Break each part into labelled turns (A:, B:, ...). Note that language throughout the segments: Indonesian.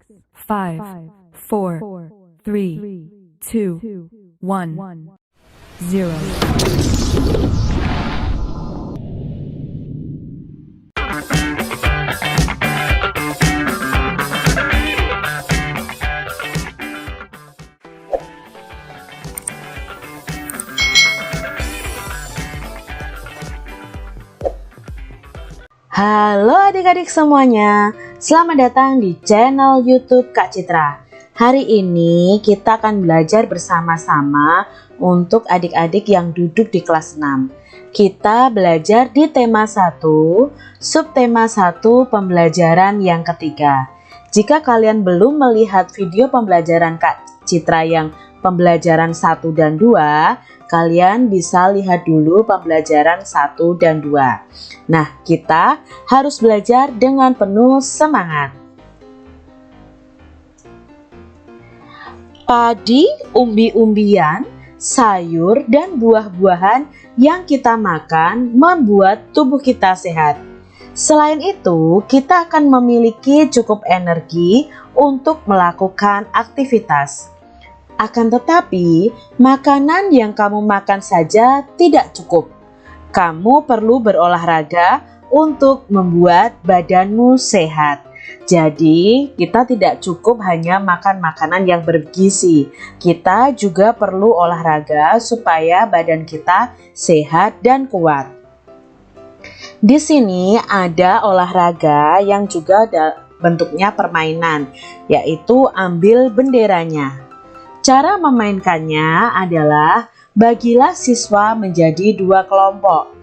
A: 5, 4, 3, 2, 1, 0.
B: Halo adik-adik semuanya, selamat datang di channel YouTube Kak Citra. Hari ini kita akan belajar bersama-sama untuk adik-adik yang duduk di kelas 6. Kita belajar di tema 1, subtema 1 pembelajaran yang ketiga. Jika kalian belum melihat video pembelajaran Kak Citra yang pembelajaran 1 dan 2, kalian bisa lihat dulu pembelajaran 1 dan 2. Nah, kita harus belajar dengan penuh semangat. Padi, umbi-umbian, sayur, dan buah-buahan yang kita makan membuat tubuh kita sehat. Selain itu, kita akan memiliki cukup energi untuk melakukan aktivitas. Akan tetapi, makanan yang kamu makan saja tidak cukup. Kamu perlu berolahraga untuk membuat badanmu sehat. Jadi, kita tidak cukup hanya makan makanan yang bergizi. Kita juga perlu olahraga supaya badan kita sehat dan kuat. Di sini ada olahraga yang juga bentuknya permainan, yaitu ambil benderanya. Cara memainkannya adalah bagilah siswa menjadi 2 kelompok.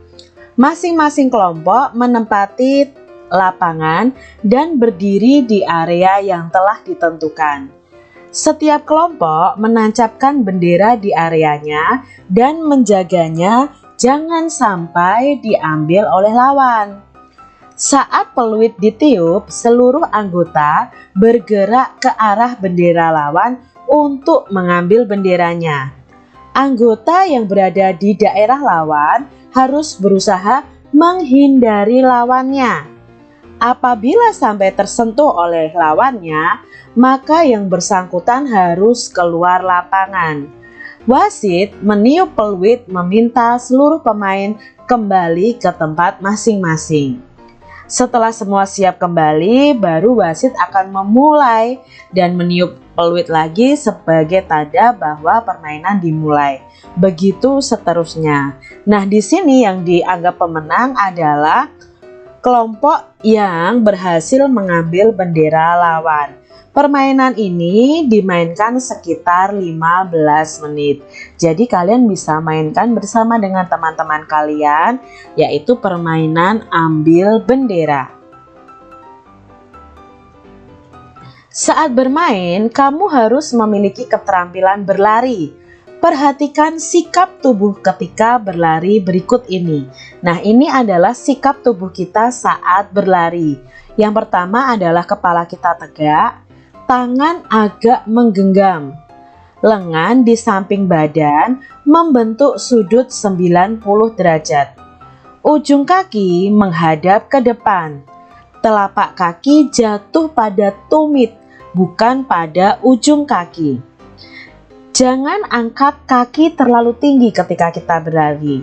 B: Masing-masing kelompok menempati lapangan dan berdiri di area yang telah ditentukan. Setiap kelompok menancapkan bendera di areanya dan menjaganya jangan sampai diambil oleh lawan. Saat peluit ditiup, seluruh anggota bergerak ke arah bendera lawan untuk mengambil benderanya. Anggota yang berada di daerah lawan harus berusaha menghindari lawannya. Apabila sampai tersentuh oleh lawannya, maka yang bersangkutan harus keluar lapangan. Wasit meniup peluit meminta seluruh pemain kembali ke tempat masing-masing. Setelah semua siap kembali, baru wasit akan memulai dan meniup peluit lagi sebagai tanda bahwa permainan dimulai. Begitu seterusnya. Nah, di sini yang dianggap pemenang adalah kelompok yang berhasil mengambil bendera lawan. Permainan ini dimainkan sekitar 15 menit. Jadi kalian bisa mainkan bersama dengan teman-teman kalian, yaitu permainan ambil bendera. Saat bermain, kamu harus memiliki keterampilan berlari. Perhatikan sikap tubuh ketika berlari berikut ini. Nah, ini adalah sikap tubuh kita saat berlari. Yang pertama adalah kepala kita tegak, tangan agak menggenggam, lengan di samping badan membentuk sudut 90 derajat. Ujung kaki menghadap ke depan. Telapak kaki jatuh pada tumit, bukan pada ujung kaki. Jangan angkat kaki terlalu tinggi ketika kita berlari.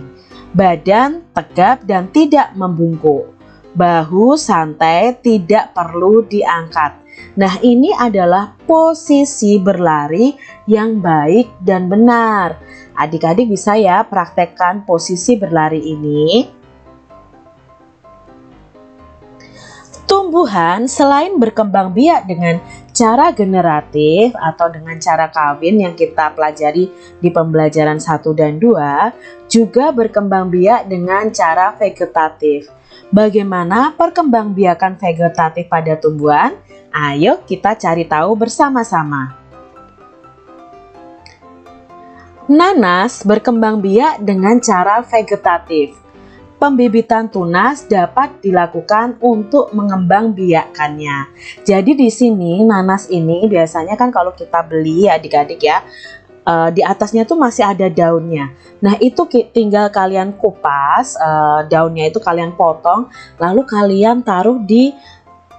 B: Badan tegap dan tidak membungkuk. Bahu santai, tidak perlu diangkat. Nah, ini adalah posisi berlari yang baik dan benar. Adik-adik bisa ya praktekkan posisi berlari ini. Tumbuhan selain berkembang biak dengan cara generatif atau dengan cara kawin yang kita pelajari di pembelajaran 1 dan 2, juga berkembang biak dengan cara vegetatif. Bagaimana perkembangbiakan vegetatif pada tumbuhan? Ayo kita cari tahu bersama-sama. Nanas berkembang biak dengan cara vegetatif. Pembibitan tunas dapat dilakukan untuk mengembangbiakkannya. Jadi di sini nanas ini biasanya kan kalau kita beli adik-adik ya, di atasnya tuh masih ada daunnya. Nah, itu tinggal kalian kupas, daunnya itu kalian potong, lalu kalian taruh di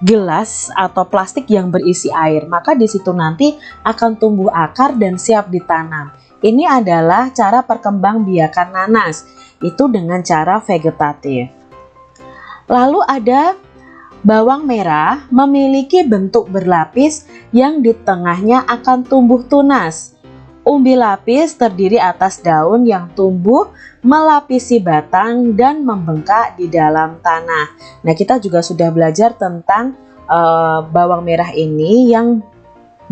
B: gelas atau plastik yang berisi air, maka di situ nanti akan tumbuh akar dan siap ditanam. Ini adalah cara perkembangbiakan nanas, itu dengan cara vegetatif. Lalu ada bawang merah, memiliki bentuk berlapis yang di tengahnya akan tumbuh tunas. Umbi lapis terdiri atas daun yang tumbuh melapisi batang dan membengkak di dalam tanah. Nah, kita juga sudah belajar tentang bawang merah ini yang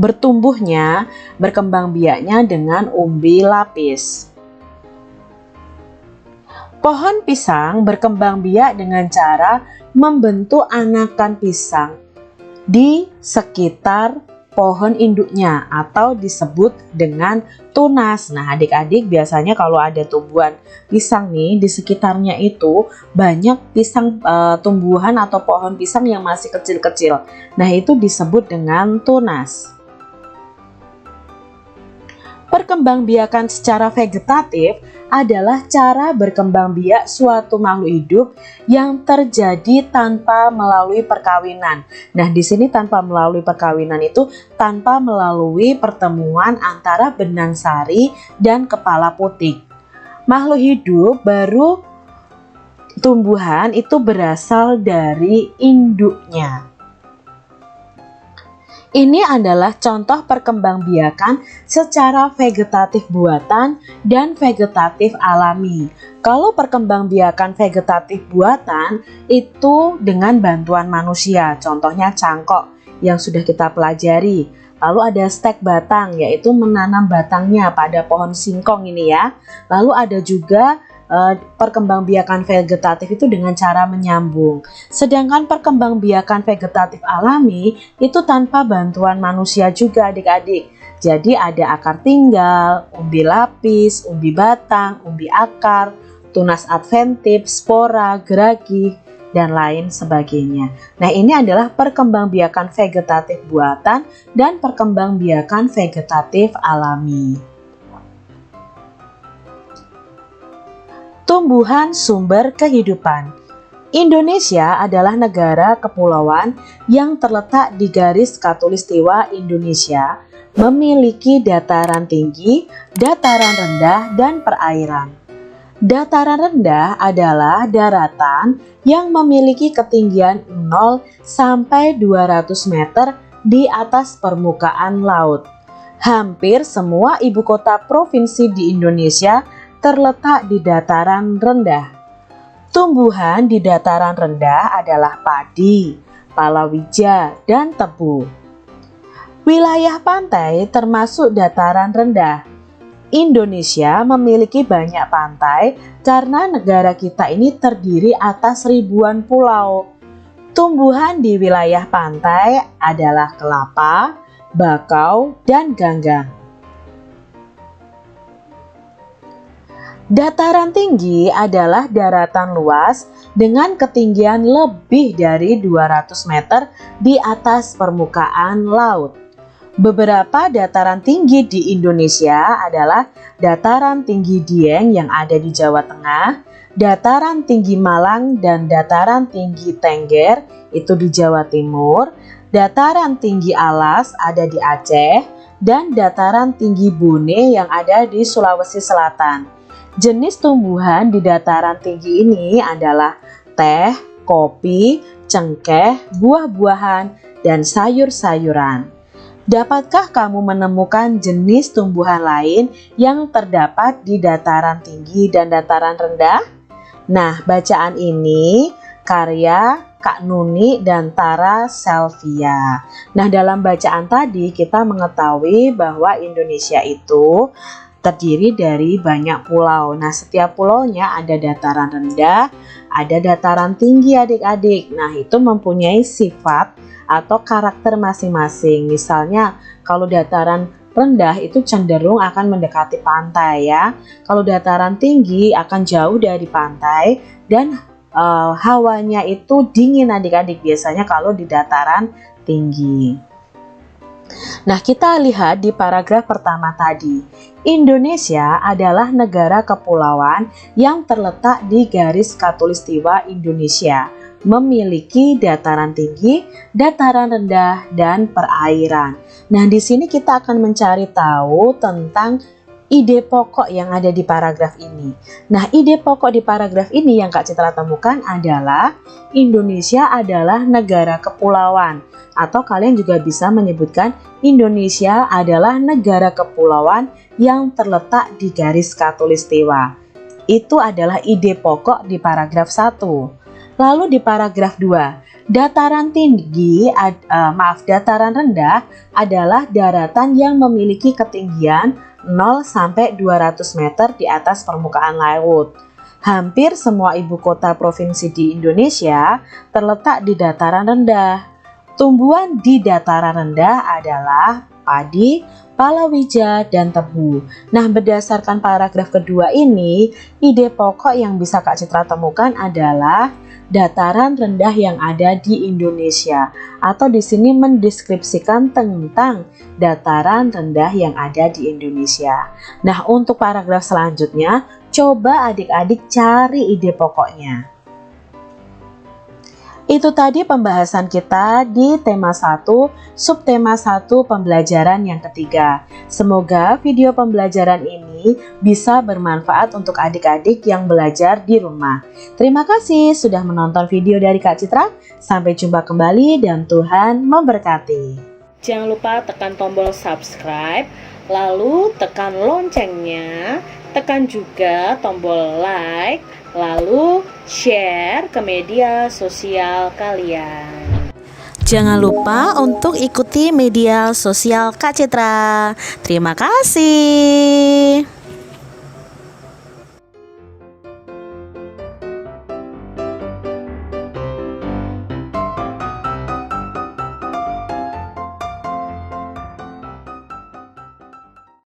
B: bertumbuhnya, berkembang biaknya dengan umbi lapis. Pohon pisang berkembang biak dengan cara membentuk anakan pisang di sekitar pohon induknya atau disebut dengan tunas. Nah, adik-adik biasanya kalau ada tumbuhan pisang nih di sekitarnya itu banyak pisang tumbuhan atau pohon pisang yang masih kecil-kecil. Nah, itu disebut dengan tunas. Perkembangbiakan secara vegetatif adalah cara berkembang biak suatu makhluk hidup yang terjadi tanpa melalui perkawinan. Nah, di sini tanpa melalui perkawinan itu tanpa melalui pertemuan antara benang sari dan kepala putik. Makhluk hidup baru tumbuhan itu berasal dari induknya. Ini adalah contoh perkembangbiakan secara vegetatif buatan dan vegetatif alami. Kalau perkembangbiakan vegetatif buatan itu dengan bantuan manusia, contohnya cangkok yang sudah kita pelajari. Lalu ada stek batang, yaitu menanam batangnya pada pohon singkong ini ya. Lalu ada juga perkembangbiakan vegetatif itu dengan cara menyambung. Sedangkan perkembangbiakan vegetatif alami itu tanpa bantuan manusia juga adik-adik. Jadi ada akar tinggal, umbi lapis, umbi batang, umbi akar, tunas adventif, spora, geragi, dan lain sebagainya. Nah, ini adalah perkembangbiakan vegetatif buatan dan perkembangbiakan vegetatif alami. Tumbuhan sumber kehidupan. Indonesia adalah negara kepulauan yang terletak di garis khatulistiwa Indonesia, memiliki dataran tinggi, dataran rendah, dan perairan. Dataran rendah adalah daratan yang memiliki ketinggian 0 sampai 200 meter di atas permukaan laut. Hampir semua ibu kota provinsi di Indonesia terletak di dataran rendah. Tumbuhan di dataran rendah adalah padi, palawija, dan tebu. Wilayah pantai termasuk dataran rendah. Indonesia memiliki banyak pantai karena negara kita ini terdiri atas ribuan pulau. Tumbuhan di wilayah pantai adalah kelapa, bakau, dan ganggang. Dataran tinggi adalah daratan luas dengan ketinggian lebih dari 200 meter di atas permukaan laut. Beberapa dataran tinggi di Indonesia adalah dataran tinggi Dieng yang ada di Jawa Tengah, dataran tinggi Malang dan dataran tinggi Tengger itu di Jawa Timur, dataran tinggi Alas ada di Aceh, dan dataran tinggi Bone yang ada di Sulawesi Selatan. Jenis tumbuhan di dataran tinggi ini adalah teh, kopi, cengkeh, buah-buahan, dan sayur-sayuran. Dapatkah kamu menemukan jenis tumbuhan lain yang terdapat di dataran tinggi dan dataran rendah? Nah, bacaan ini karya Kak Nuni dan Tara Selvia. Nah, dalam bacaan tadi kita mengetahui bahwa Indonesia itu terdiri dari banyak pulau. Nah, setiap pulaunya ada dataran rendah, ada dataran tinggi adik-adik. Nah, itu mempunyai sifat atau karakter masing-masing. Misalnya, kalau dataran rendah itu cenderung akan mendekati pantai ya. Kalau dataran tinggi akan jauh dari pantai dan hawanya itu dingin adik-adik biasanya kalau di dataran tinggi. Nah, kita lihat di paragraf pertama tadi. Indonesia adalah negara kepulauan yang terletak di garis khatulistiwa Indonesia, memiliki dataran tinggi, dataran rendah, dan perairan. Nah, di sini kita akan mencari tahu tentang ide pokok yang ada di paragraf ini. Nah, ide pokok di paragraf ini yang Kak Citra temukan adalah Indonesia adalah negara kepulauan, atau kalian juga bisa menyebutkan Indonesia adalah negara kepulauan yang terletak di garis khatulistiwa. Itu adalah ide pokok di paragraf 1. Lalu di paragraf 2, dataran rendah adalah daratan yang memiliki ketinggian 0 sampai 200 meter di atas permukaan laut. Hampir semua ibu kota provinsi di Indonesia terletak di dataran rendah. Tumbuhan di dataran rendah adalah padi, palawija, dan tebu. Nah, berdasarkan paragraf kedua ini, ide pokok yang bisa Kak Citra temukan adalah dataran rendah yang ada di Indonesia, atau di sini mendeskripsikan tentang dataran rendah yang ada di Indonesia. Nah, untuk paragraf selanjutnya, coba adik-adik cari ide pokoknya. Itu tadi pembahasan kita di tema 1, subtema 1 pembelajaran yang ketiga. Semoga video pembelajaran ini bisa bermanfaat untuk adik-adik yang belajar di rumah. Terima kasih sudah menonton video dari Kak Citra. Sampai jumpa kembali dan Tuhan memberkati.
C: Jangan lupa tekan tombol subscribe, lalu tekan loncengnya, tekan juga tombol like, lalu share ke media sosial kalian.
D: Jangan lupa untuk ikuti media sosial Kak Citra. Terima kasih.